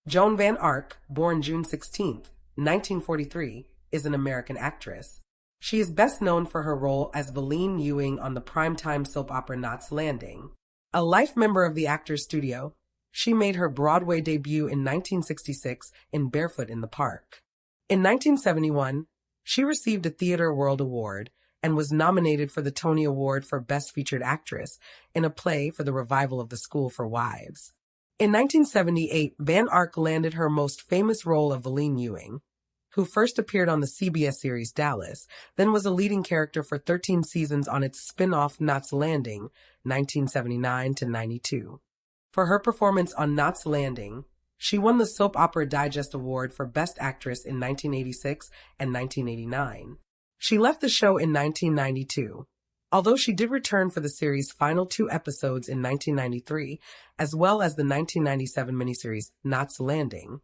Joan Van Ark, born June 16, 1943, is an American actress. She is best known for her role as Valine Ewing on the primetime soap opera Knots Landing. A life member of the Actors Studio, she made her Broadway debut in 1966 in Barefoot in the Park. In 1971, she received a Theatre World Award and was nominated for the Tony Award for Best Featured Actress in a play for the revival of The School for Wives. In 1978, Van Ark landed her most famous role of Valine Ewing, who first appeared on the CBS series Dallas, then was a leading character for 13 seasons on its spin-off Knots Landing, 1979 to 92. For her performance on Knots Landing, she won the Soap Opera Digest Award for Best Actress in 1986 and 1989. She left the show in 1992, although she did return for the series' final 2 episodes in 1993, as well as the 1997 miniseries Knots Landing,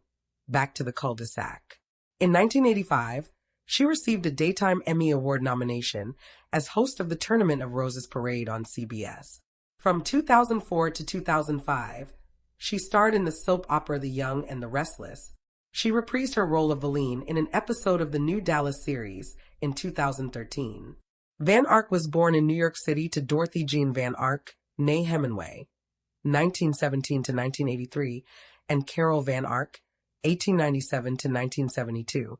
Back to the Cul-de-sac. In 1985, she received a Daytime Emmy Award nomination as host of the Tournament of Roses Parade on CBS. From 2004 to 2005, she starred in the soap opera The Young and the Restless. She reprised her role of Valine in an episode of the new Dallas series in 2013. Van Ark was born in New York City to Dorothy Jean Van Ark, née Hemingway, 1917 to 1983, and Carol Van Ark, 1897 to 1972,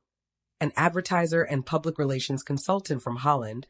an advertiser and public relations consultant from Holland,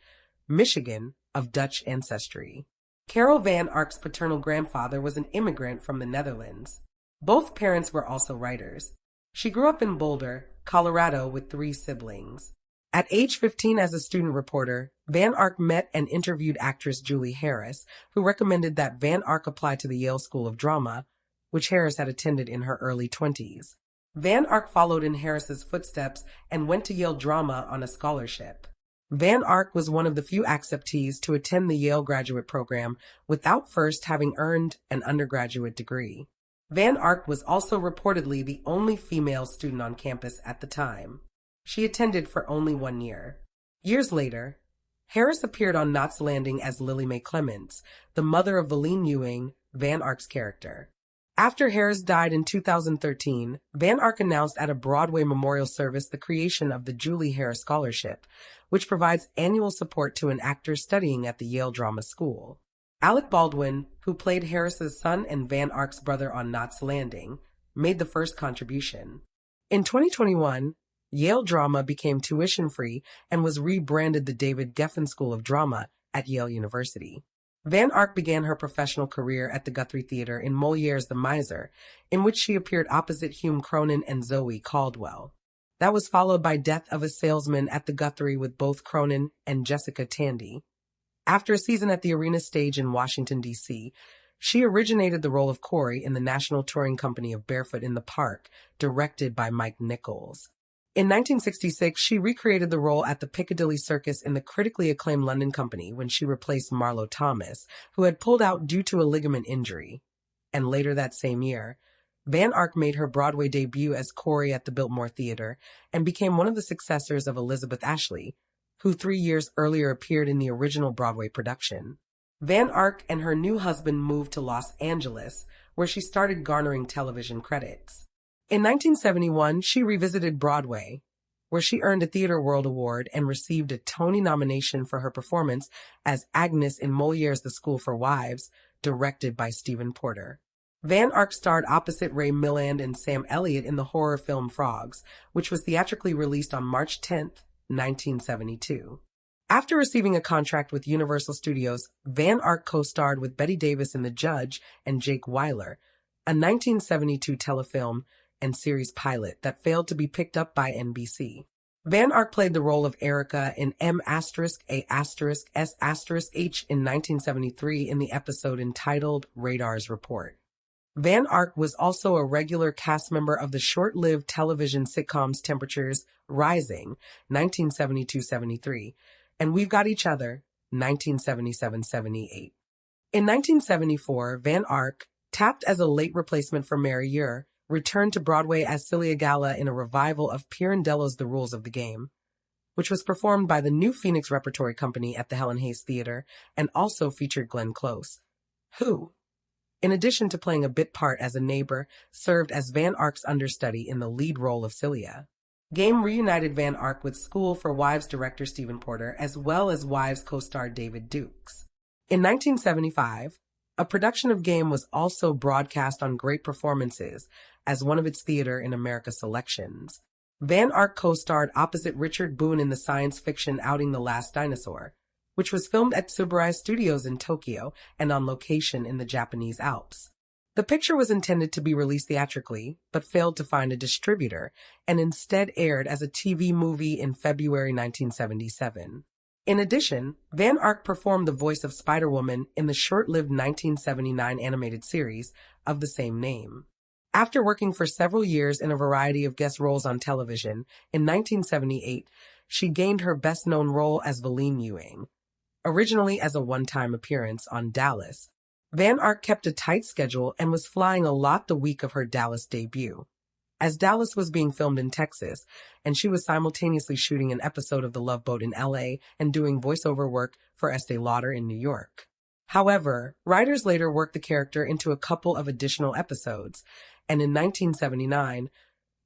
Michigan, of Dutch ancestry. Carol Van Ark's paternal grandfather was an immigrant from the Netherlands. Both parents were also writers. She grew up in Boulder, Colorado, with 3 siblings. At age 15 as a student reporter, Van Ark met and interviewed actress Julie Harris, who recommended that Van Ark apply to the Yale School of Drama, which Harris had attended in her early 20s. Van Ark followed in Harris's footsteps and went to Yale Drama on a scholarship. Van Ark was one of the few acceptees to attend the Yale graduate program without first having earned an undergraduate degree. Van Ark was also reportedly the only female student on campus at the time. She attended for only 1 year. Years later, Harris appeared on Knots Landing as Lily Mae Clements, the mother of Valine Ewing, Van Ark's character. After Harris died in 2013, Van Ark announced at a Broadway memorial service the creation of the Julie Harris Scholarship, which provides annual support to an actor studying at the Yale Drama School. Alec Baldwin, who played Harris's son and Van Ark's brother on Knots Landing, made the first contribution. In 2021, Yale Drama became tuition-free and was rebranded the David Geffen School of Drama at Yale University. Van Ark began her professional career at the Guthrie Theater in Molière's The Miser, in which she appeared opposite Hume Cronyn and Zoe Caldwell. That was followed by Death of a Salesman at the Guthrie with both Cronyn and Jessica Tandy. After a season at the Arena Stage in Washington, D.C., she originated the role of Corey in the National Touring Company of Barefoot in the Park, directed by Mike Nichols. In 1966, she recreated the role at the Piccadilly Circus in the critically acclaimed London Company when she replaced Marlo Thomas, who had pulled out due to a ligament injury. And later that same year, Van Ark made her Broadway debut as Corey at the Biltmore Theater and became one of the successors of Elizabeth Ashley, who 3 years earlier appeared in the original Broadway production. Van Ark and her new husband moved to Los Angeles, where she started garnering television credits. In 1971, she revisited Broadway, where she earned a Theatre World Award and received a Tony nomination for her performance as Agnes in Molière's The School for Wives, directed by Stephen Porter. Van Ark starred opposite Ray Milland and Sam Elliott in the horror film Frogs, which was theatrically released on March 10, 1972. After receiving a contract with Universal Studios, Van Ark co-starred with Bette Davis in The Judge and Jake Wyler, a 1972 telefilm and series pilot that failed to be picked up by NBC. Van Ark played the role of Erica in M*A*S*H in 1973 in the episode entitled Radar's Report. Van Ark was also a regular cast member of the short-lived television sitcoms Temperatures Rising, 1972-73, and We've Got Each Other, 1977-78. In 1974, Van Ark, tapped as a late replacement for Mary Ure, returned to Broadway as Celia Gala in a revival of Pirandello's The Rules of the Game, which was performed by the New Phoenix Repertory Company at the Helen Hayes Theater and also featured Glenn Close, who, In addition to playing a bit part as a neighbor, served as Van Ark's understudy in the lead role of Celia. Game reunited Van Ark with School for Wives director Stephen Porter, as well as Wives co-star David Dukes. In 1975, a production of Game was also broadcast on Great Performances as one of its Theater in America selections. Van Ark co-starred opposite Richard Boone in the science fiction outing The Last Dinosaur, which was filmed at Tsuburaya Studios in Tokyo and on location in the Japanese Alps. The picture was intended to be released theatrically, but failed to find a distributor, and instead aired as a TV movie in February 1977. In addition, Van Ark performed the voice of Spider-Woman in the short-lived 1979 animated series of the same name. After working for several years in a variety of guest roles on television, in 1978, she gained her best-known role as Valine Ewing. Originally as a one-time appearance on Dallas, Van Ark kept a tight schedule and was flying a lot the week of her Dallas debut, as Dallas was being filmed in Texas, and she was simultaneously shooting an episode of The Love Boat in LA and doing voiceover work for Estee Lauder in New York. However, writers later worked the character into a couple of additional episodes, and in 1979,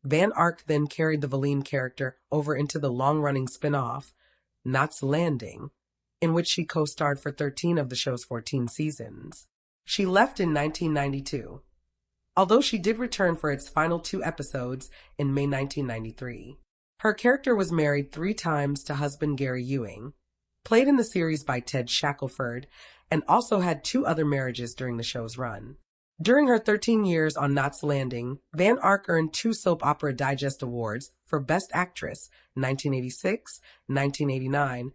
Van Ark then carried the Valine character over into the long-running spin-off, Knots Landing, in which she co-starred for 13 of the show's 14 seasons. She left in 1992, although she did return for its final 2 episodes in May 1993. Her character was married 3 times to husband Gary Ewing, played in the series by Ted Shackelford, and also had 2 other marriages during the show's run. During her 13 years on Knots Landing, Van Ark earned 2 Soap Opera Digest Awards for Best Actress, 1986, 1989,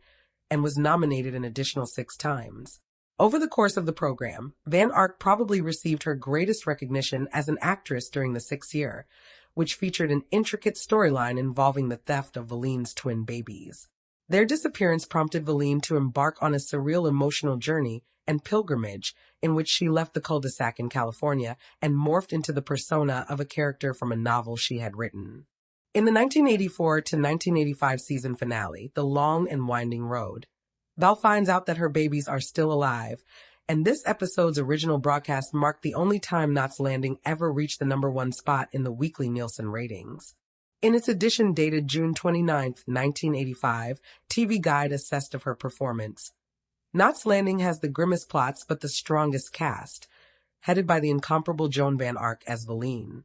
and was nominated an additional 6 times. Over the course of the program, Van Ark probably received her greatest recognition as an actress during the 6th year, which featured an intricate storyline involving the theft of Valine's twin babies. Their disappearance prompted Valine to embark on a surreal emotional journey and pilgrimage in which she left the cul-de-sac in California and morphed into the persona of a character from a novel she had written. In the 1984 to 1985 season finale, The Long and Winding Road, Val finds out that her babies are still alive, and this episode's original broadcast marked the only time Knots Landing ever reached the #1 spot in the weekly Nielsen ratings. In its edition dated June 29, 1985, TV Guide assessed of her performance. Knots Landing has the grimmest plots but the strongest cast, headed by the incomparable Joan Van Ark as Valine.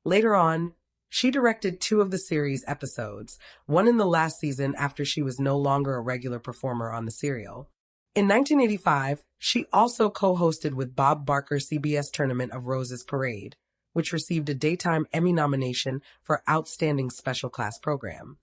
Later on, she directed 2 of the series' episodes, one in the last season after she was no longer a regular performer on the serial. In 1985, she also co-hosted with Bob Barker's CBS Tournament of Roses Parade, which received a Daytime Emmy nomination for Outstanding Special Class Program.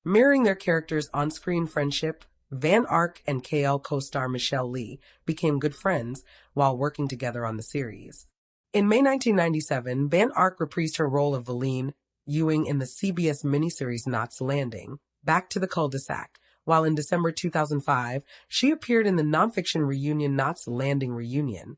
Mirroring their characters' on-screen friendship, Van Ark and KL co-star Michelle Lee became good friends while working together on the series. In May 1997, Van Ark reprised her role of Valine Ewing in the CBS miniseries Knots Landing, Back to the Cul-de-sac, while in December 2005, she appeared in the nonfiction reunion Knots Landing Reunion,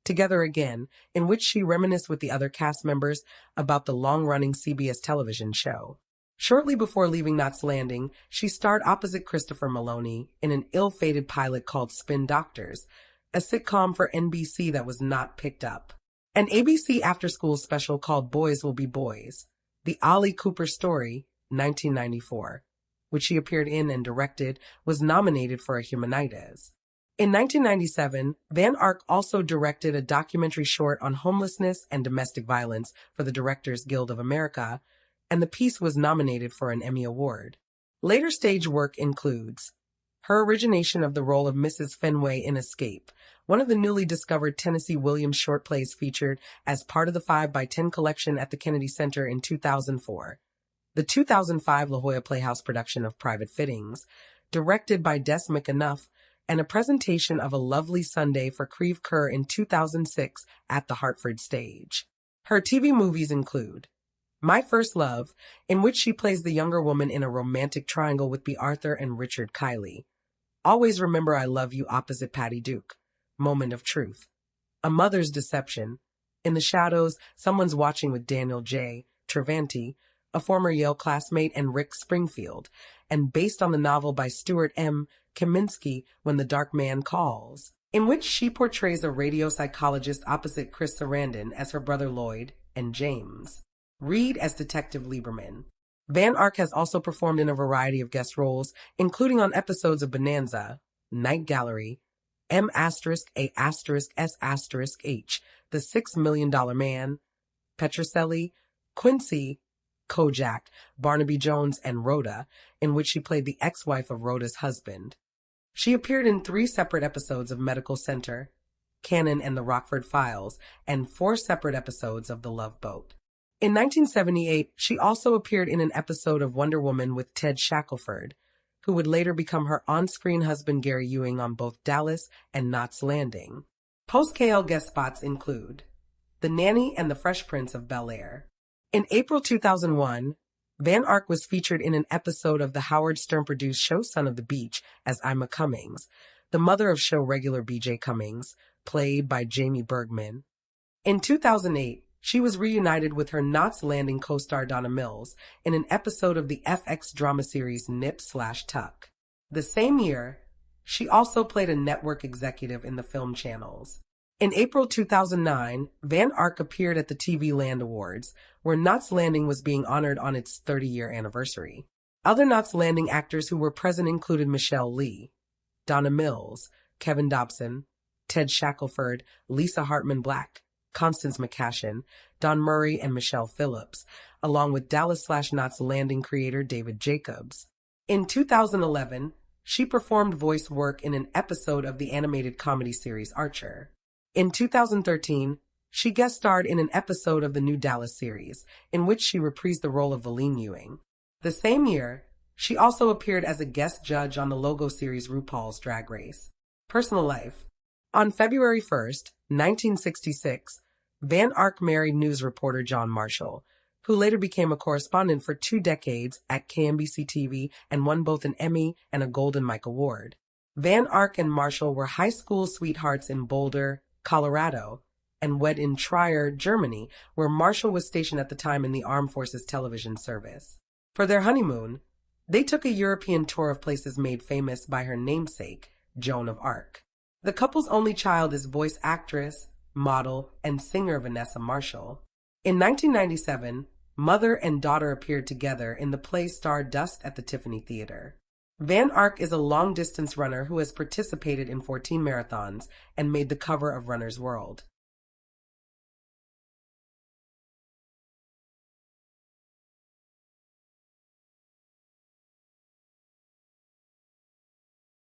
Together Again, in which she reminisced with the other cast members about the long-running CBS television show. Shortly before leaving Knots Landing, she starred opposite Christopher Maloney in an ill-fated pilot called Spin Doctors, a sitcom for NBC that was not picked up. An ABC after-school special called Boys Will Be Boys, The Ollie Cooper Story, 1994, which she appeared in and directed, was nominated for a Humanitas. In 1997, Van Ark also directed a documentary short on homelessness and domestic violence for the Directors Guild of America, and the piece was nominated for an Emmy Award. Later stage work includes her origination of the role of Mrs. Fenway in Escape, one of the newly discovered Tennessee Williams short plays featured as part of the 5x10 collection at the Kennedy Center in 2004. The 2005 La Jolla Playhouse production of Private Fittings, directed by Des McAnuff, and a presentation of A Lovely Sunday for Creve Coeur in 2006 at the Hartford Stage. Her TV movies include My First Love, in which she plays the younger woman in a romantic triangle with B. Arthur and Richard Kiley. Always Remember I Love You opposite Patty Duke. Moment of Truth. A Mother's Deception. In the Shadows, Someone's Watching with Daniel J. Travanti, a former Yale classmate, and Rick Springfield. and based on the novel by Stuart M. Kaminsky, When the Dark Man Calls, in which she portrays a radio psychologist opposite Chris Sarandon as her brother Lloyd and James Reed as Detective Lieberman. Van Ark has also performed in a variety of guest roles, including on episodes of Bonanza, Night Gallery, M*A*S*S*H, The $6 Million Man, Petrocelli, Quincy, Kojak, Barnaby Jones, and Rhoda, in which she played the ex-wife of Rhoda's husband. She appeared in 3 separate episodes of Medical Center, Cannon and the Rockford Files, and 4 separate episodes of The Love Boat. In 1978, she also appeared in an episode of Wonder Woman with Ted Shackelford, who would later become her on-screen husband Gary Ewing on both Dallas and Knots Landing. Post-KL guest spots include The Nanny and The Fresh Prince of Bel-Air. In April 2001, Van Ark was featured in an episode of the Howard Stern-produced show Son of the Beach as Ima Cummings, the mother of show regular B.J. Cummings, played by Jamie Bergman. In 2008, she was reunited with her Knots Landing co-star Donna Mills in an episode of the FX drama series Nip/Tuck. The same year, she also played a network executive in the film channels. In April 2009, Van Ark appeared at the TV Land Awards, where Knots Landing was being honored on its 30-year anniversary. Other Knots Landing actors who were present included Michelle Lee, Donna Mills, Kevin Dobson, Ted Shackelford, Lisa Hartman Black, Constance McCashin, Don Murray, and Michelle Phillips, along with Dallas/Knots Landing creator David Jacobs. In 2011, she performed voice work in an episode of the animated comedy series Archer. In 2013, she guest starred in an episode of the new Dallas series, in which she reprised the role of Valine Ewing. The same year, she also appeared as a guest judge on the Logo series RuPaul's Drag Race. Personal life. On February 1st, 1966, Van Ark married news reporter John Marshall, who later became a correspondent for 2 decades at KMBC-TV and won both an Emmy and a Golden Mike Award. Van Ark and Marshall were high school sweethearts in Boulder, Colorado, and wed in Trier, Germany, where Marshall was stationed at the time in the Armed Forces Television Service. For their honeymoon, they took a European tour of places made famous by her namesake, Joan of Arc. The couple's only child is voice actress, model, and singer Vanessa Marshall. In 1997, mother and daughter appeared together in the play Stardust at the Tiffany Theater. Van Ark is a long-distance runner who has participated in 14 marathons and made the cover of Runner's World.